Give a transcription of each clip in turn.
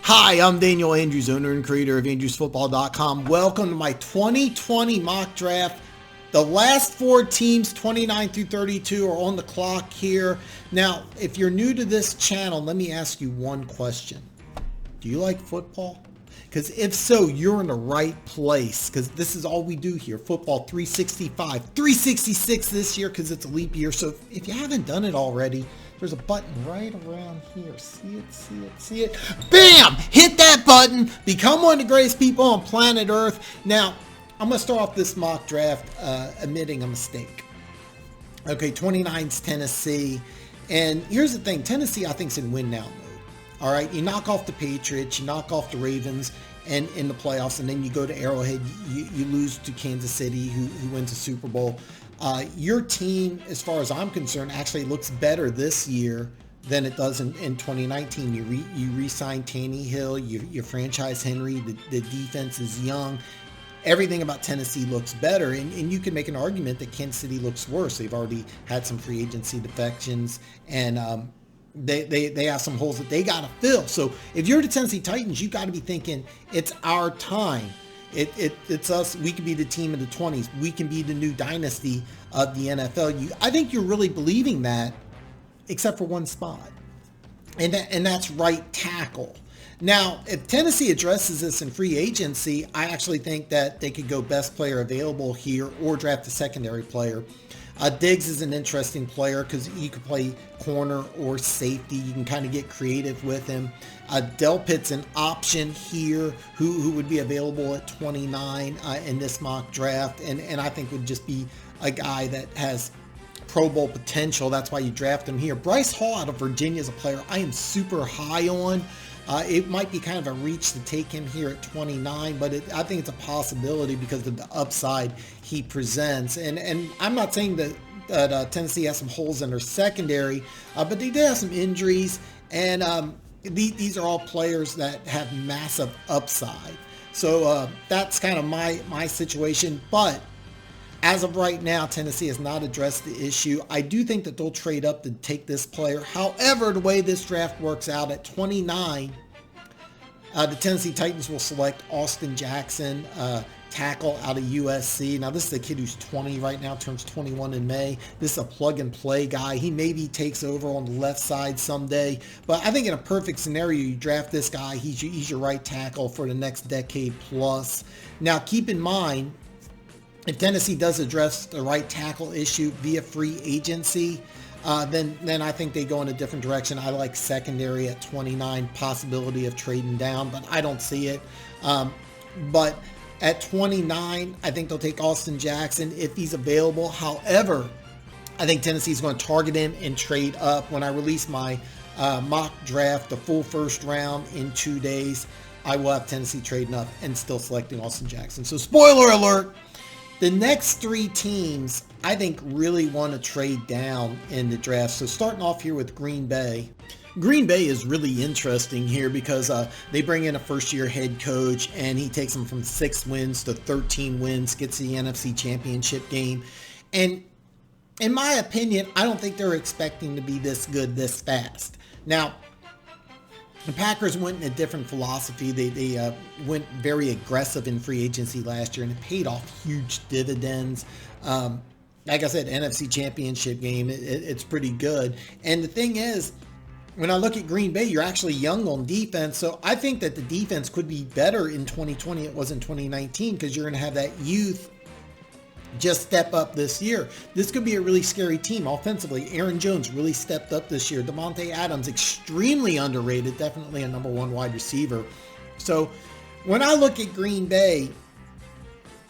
Hi, I'm Daniel Andrews, owner and creator of AndrewsFootball.com. Welcome to my 2020 mock draft. The last four teams, 29 through 32, are on the clock here. Now, if you're new to this channel, let me ask you one question. Do you like football? Because if so, you're in the right place, because this is all we do here. Football 365, 366 this year because it's a leap year. So if you haven't done it already, there's a button right around here. See it? Bam! Hit that button. Become one of the greatest people on planet Earth. Now, I'm going to start off this mock draft admitting a mistake. Okay, 29's Tennessee. And here's the thing. Tennessee, I think, is in win now mode. All right, you knock off the Patriots, you knock off the Ravens and in the playoffs, and then you go to Arrowhead, you lose to Kansas City, who wins the Super Bowl. Your team, as far as I'm concerned, actually looks better this year than it does in 2019. You re-sign Tannehill, you franchise Henry, the defense is young. Everything about Tennessee looks better, and you can make an argument that Kansas City looks worse. They've already had some free agency defections, and they have some holes that they got to fill. So if you're the Tennessee Titans, you got to be thinking, it's our time. It's us. We can be the team of the 20s. We can be the new dynasty of the NFL. I think you're really believing that, except for one spot, and that's right tackle. Now, if Tennessee addresses this in free agency, I actually think that they could go best player available here or draft a secondary player. Diggs is an interesting player because he could play corner or safety. You can kind of get creative with him. Delpit's an option here who would be available at 29 in this mock draft, and I think would just be a guy that has Pro Bowl potential. That's why you draft him here. Bryce Hall out of Virginia is a player I am super high on. It might be kind of a reach to take him here at 29, but I think it's a possibility because of the upside he presents. And I'm not saying that Tennessee has some holes in their secondary, but they did have some injuries, and these are all players that have massive upside. So that's kind of my situation. But as of right now, Tennessee has not addressed the issue. I do think that they'll trade up to take this player. However, the way this draft works out at 29, the Tennessee Titans will select Austin Jackson, tackle out of USC. Now, this is a kid who's 20 right now, turns 21 in May. This is a plug-and-play guy. He maybe takes over on the left side someday. But I think in a perfect scenario, you draft this guy. He's your right tackle for the next decade plus. Now, keep in mind, if Tennessee does address the right tackle issue via free agency, then I think they go in a different direction. I like secondary at 29, possibility of trading down, but I don't see it. But at 29, I think they'll take Austin Jackson if he's available. However, I think Tennessee's going to target him and trade up. When I release my mock draft, the full first round in 2 days, I will have Tennessee trading up and still selecting Austin Jackson. So spoiler alert, the next three teams, I think, really want to trade down in the draft. So starting off here with Green Bay. Green Bay is really interesting here because they bring in a first-year head coach, and he takes them from 6 wins to 13 wins, gets the NFC Championship game. And in my opinion, I don't think they're expecting to be this good this fast. Now, the Packers went in a different philosophy. They went very aggressive in free agency last year, and it paid off huge dividends. Like I said, NFC Championship game, it's pretty good. And the thing is, when I look at Green Bay, you're actually young on defense. So I think that the defense could be better in 2020 than it was in 2019 because you're going to have that youth just step up this year. This could be a really scary team offensively. Aaron Jones really stepped up this year. Devontae Adams, extremely underrated, definitely a number 1 wide receiver. So when I look at Green Bay,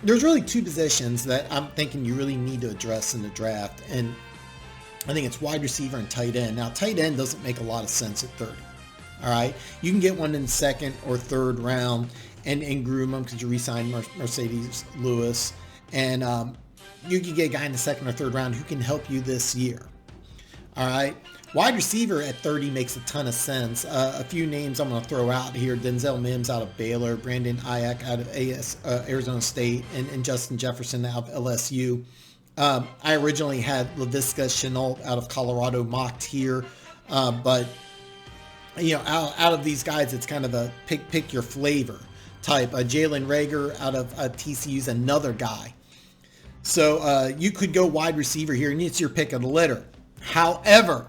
there's really 2 positions that I'm thinking you really need to address in the draft. And I think it's wide receiver and tight end. Now, tight end doesn't make a lot of sense at 30. All right. You can get one in the 2nd or 3rd round and groom them because you re-sign Mercedes Lewis. And you can get a guy in the 2nd or 3rd round who can help you this year. All right. Wide receiver at 30 makes a ton of sense. A few names I'm going to throw out here. Denzel Mims out of Baylor, Brandon Ayuk out of Arizona State, and Justin Jefferson out of LSU. I originally had Laviska Shenault out of Colorado mocked here, but out of these guys, it's kind of a pick your flavor type. Jalen Rager out of TCU is another guy. So you could go wide receiver here, and it's your pick of the litter. However,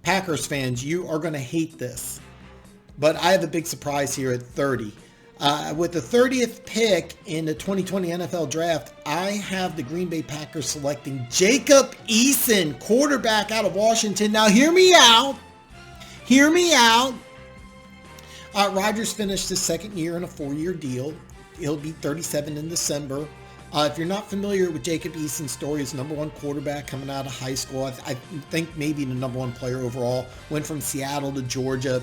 Packers fans, you are going to hate this, but I have a big surprise here at 30. With the 30th pick in the 2020 NFL Draft, I have the Green Bay Packers selecting Jacob Eason, quarterback out of Washington. Now, hear me out. Hear me out. Rodgers finished his second year in a 4-year deal. He'll be 37 in December. If you're not familiar with Jacob Eason's story, he's number one quarterback coming out of high school. I think maybe the number one player overall. Went from Seattle to Georgia.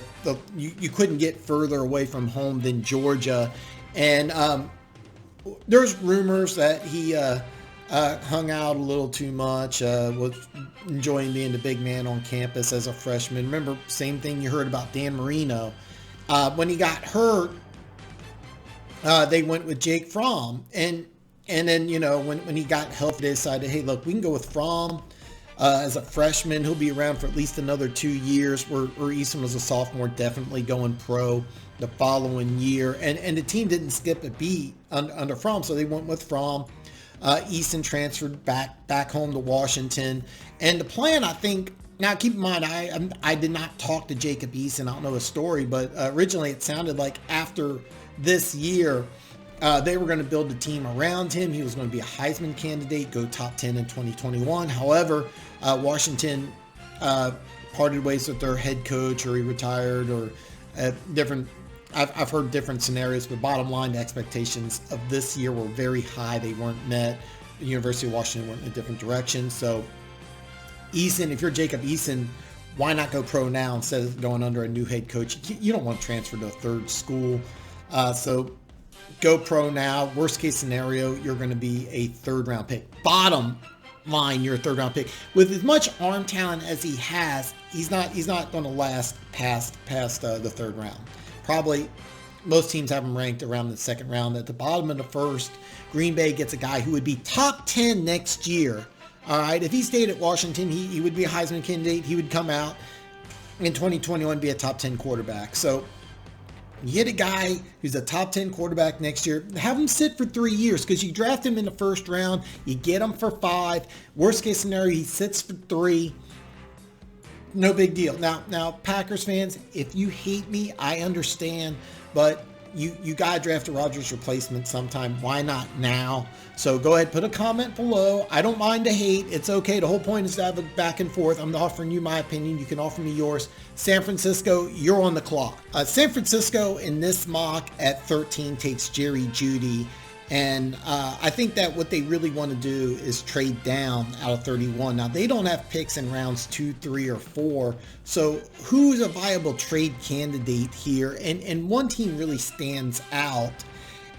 You couldn't get further away from home than Georgia. And there's rumors that he hung out a little too much, was enjoying being the big man on campus as a freshman. Remember, same thing you heard about Dan Marino. When he got hurt, they went with Jake Fromm. And then, when he got healthy, they decided, hey, look, we can go with Fromm as a freshman. He'll be around for at least another 2 years, where Eason was a sophomore, definitely going pro the following year. And the team didn't skip a beat under Fromm, so they went with Fromm. Eason transferred back home to Washington. And the plan, I think, now keep in mind, I did not talk to Jacob Eason. I don't know his story, but originally it sounded like after this year, they were going to build a team around him. He was going to be a Heisman candidate, go top 10 in 2021. However, Washington parted ways with their head coach, or he retired, or different. I've heard different scenarios, but bottom line, the expectations of this year were very high. They weren't met. The University of Washington went in a different direction. So Eason, if you're Jacob Eason, why not go pro now instead of going under a new head coach? You don't want to transfer to a third school. So go pro now. Worst case scenario, you're going to be a third round pick. Bottom line, you're a third round pick. With as much arm talent as he has, he's not going to last past the third round. Probably most teams have him ranked around the second round. At the bottom of the first, Green Bay gets a guy who would be top 10 next year. All right, if he stayed at Washington, he would be a Heisman candidate. He would come out in 2021, be a top 10 quarterback. So you get a guy who's a top 10 quarterback next year, have him sit for 3 years, because you draft him in the first round, you get him for 5. Worst case scenario, he sits for 3. No big deal. Now, Packers fans, if you hate me, I understand, but you got to draft a Rodgers replacement sometime. Why not now? So go ahead, put a comment below. I don't mind the hate. It's okay. The whole point is to have a back and forth. I'm offering you my opinion. You can offer me yours. San Francisco, you're on the clock. San Francisco in this mock at 13 takes Jerry Jeudy. And I think that what they really want to do is trade down out of 31. Now, they don't have picks in rounds 2, 3, or 4. So who's a viable trade candidate here? And one team really stands out,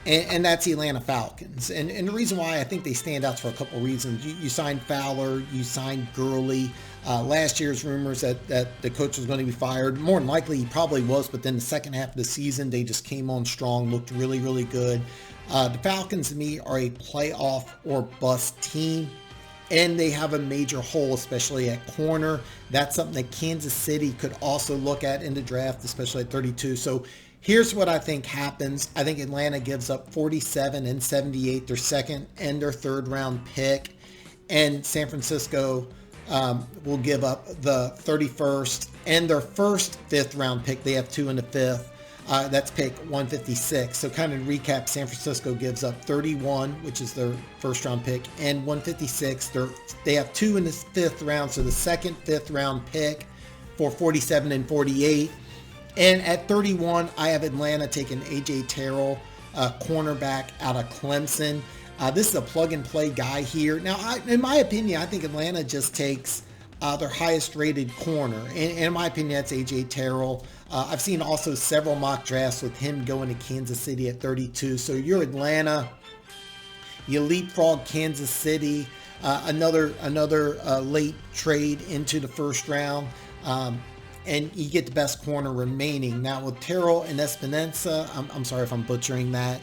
and that's the Atlanta Falcons. And the reason why I think they stand out is for a couple of reasons. You signed Fowler, you signed Gurley. Last year's rumors that the coach was going to be fired. More than likely, he probably was, but then the second half of the season, they just came on strong, looked really, really good. The Falcons, to me, are a playoff or bust team, and they have a major hole, especially at corner. That's something that Kansas City could also look at in the draft, especially at 32. So here's what I think happens. I think Atlanta gives up 47 and 78, their second and their third round pick, and San Francisco will give up the 31st and their first fifth round pick. They have 2 in the 5th. That's pick 156. So kind of to recap, San Francisco gives up 31, which is their first round pick, and 156. They have 2 in the 5th round, so the second 5th round pick for 47 and 48. And at 31, I have Atlanta taking A.J. Terrell, cornerback out of Clemson. This is a plug-and-play guy here. Now, in my opinion, I think Atlanta just takes their highest-rated corner. And in my opinion, that's A.J. Terrell. I've seen also several mock drafts with him going to Kansas City at 32. So you're Atlanta. You leapfrog Kansas City. Another late trade into the first round. And you get the best corner remaining. Now with Terrell and Espinosa, I'm sorry if I'm butchering that.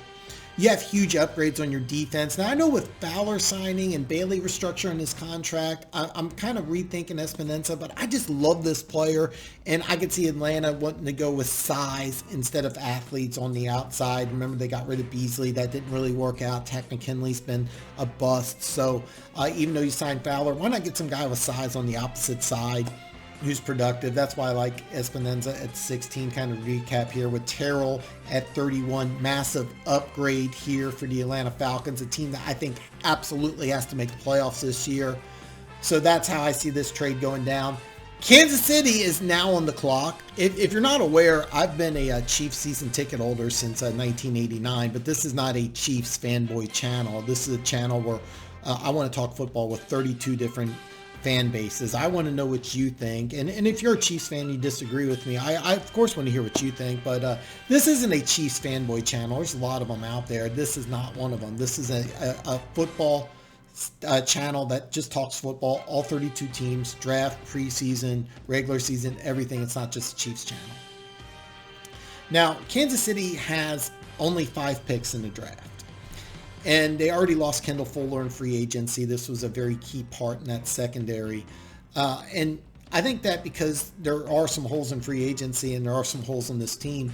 You have huge upgrades on your defense. Now, I know with Fowler signing and Bailey restructuring his contract, I'm kind of rethinking Espinosa, but I just love this player, and I could see Atlanta wanting to go with size instead of athletes on the outside. Remember, they got rid of Beasley. That didn't really work out. Takk McKinley's been a bust. So even though you signed Fowler, why not get some guy with size on the opposite side who's productive? That's why I like Espinosa at 16. Kind of recap here with Terrell at 31. Massive upgrade here for the Atlanta Falcons, a team that I think absolutely has to make the playoffs this year. So that's how I see this trade going down. Kansas City is now on the clock. If you're not aware, I've been a Chiefs season ticket holder since 1989, but this is not a Chiefs fanboy channel. This is a channel where I want to talk football with 32 different fan bases. I want to know what you think, and if you're a Chiefs fan, you disagree with me, I of course want to hear what you think, but this isn't a Chiefs fanboy channel. There's a lot of them out there. This is not one of them. This is a football channel that just talks football, all 32 teams, draft, preseason, regular season, everything. It's not just a Chiefs channel. Now, Kansas City has only 5 picks in the draft. And they already lost Kendall Fuller in free agency. This was a very key part in that secondary. And I think that because there are some holes in free agency and there are some holes in this team,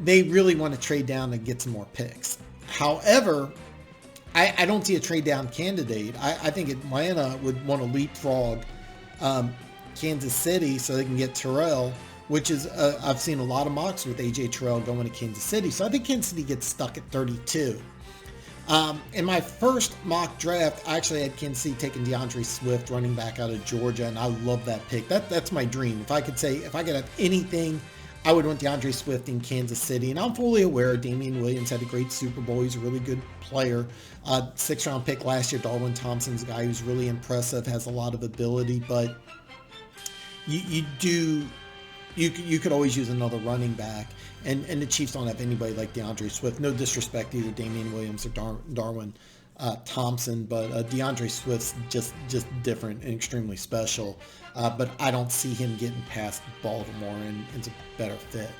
they really want to trade down and get some more picks. However, I don't see a trade down candidate. I think Atlanta would want to leapfrog Kansas City so they can get Terrell, which is, I've seen a lot of mocks with A.J. Terrell going to Kansas City. So I think Kansas City gets stuck at 32. In my first mock draft, I actually had Kansas City taking DeAndre Swift, running back out of Georgia, and I love that pick. That's my dream. If I could have anything, I would want DeAndre Swift in Kansas City. And I'm fully aware Damian Williams had a great Super Bowl. He's a really good player. 6th-round pick last year. Darwin Thompson's a guy who's really impressive, has a lot of ability, but you could always use another running back. And the Chiefs don't have anybody like DeAndre Swift. No disrespect to either Damian Williams or Darwin Thompson, but DeAndre Swift's just different and extremely special. But I don't see him getting past Baltimore, and it's a better fit.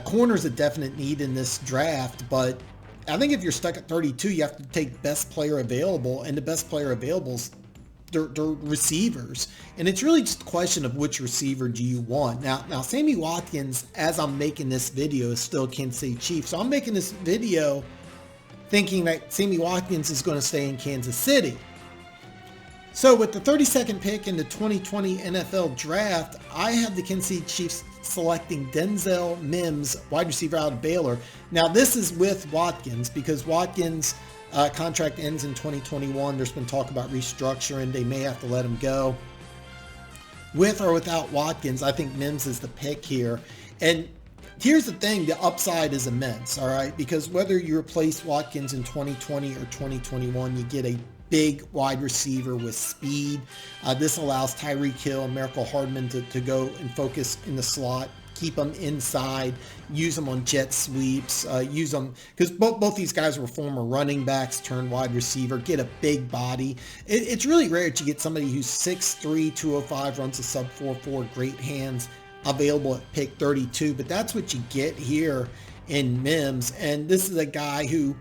Corner's a definite need in this draft, but I think if you're stuck at 32, you have to take best player available, and the best player available is they're receivers, and it's really just a question of which receiver do you want. Now Sammy Watkins, as I'm making this video, is still Kansas City Chief, so I'm making this video thinking that Sammy Watkins is going to stay in Kansas City. So with the 32nd pick in the 2020 NFL Draft, I have the Kansas City Chiefs selecting Denzel Mims, wide receiver out of Baylor. Now this is with Watkins, because Watkins' contract ends in 2021. There's been talk about restructuring. They may have to let him go. With or without Watkins, I think Mims is the pick here. And here's the thing, the upside is immense, all right? Because whether you replace Watkins in 2020 or 2021, you get a big wide receiver with speed. This allows Tyreek Hill and Miracle Hardman to go and focus in the slot, keep them inside, use them on jet sweeps, use them, because both these guys were former running backs turned wide receiver, get a big body. It's really rare that you get somebody who's 6'3", 205, runs a sub 4.4, great hands, available at pick 32, but that's what you get here in Mims. And this is a guy who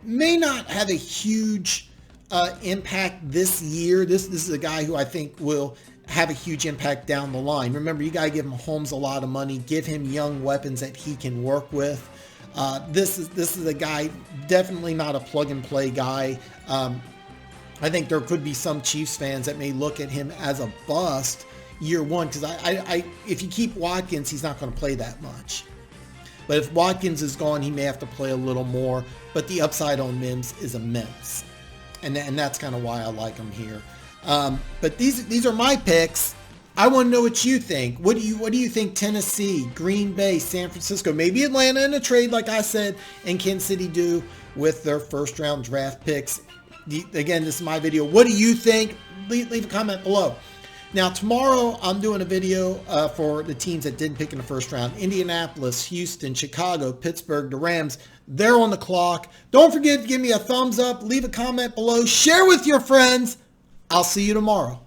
may not have a huge impact this year. This is a guy who I think will have a huge impact down the line. Remember, you got to give Mahomes a lot of money, give him young weapons that he can work with. This is a guy, definitely not a plug-and-play guy. I think there could be some Chiefs fans that may look at him as a bust year one, because if you keep Watkins, he's not going to play that much. But if Watkins is gone, he may have to play a little more. But the upside on Mims is immense, and that's kind of why I like him here. But these are my picks. I want to know what you think. What do you think Tennessee, Green Bay, San Francisco, maybe Atlanta in a trade like I said, and Kansas City do with their first round draft picks? Again, this is my video. What do you think? Leave a comment below. Now tomorrow I'm doing a video for the teams that didn't pick in the first round. Indianapolis, Houston, Chicago, Pittsburgh, the Rams. They're on the clock. Don't forget to give me a thumbs up, leave a comment below, share with your friends. I'll see you tomorrow.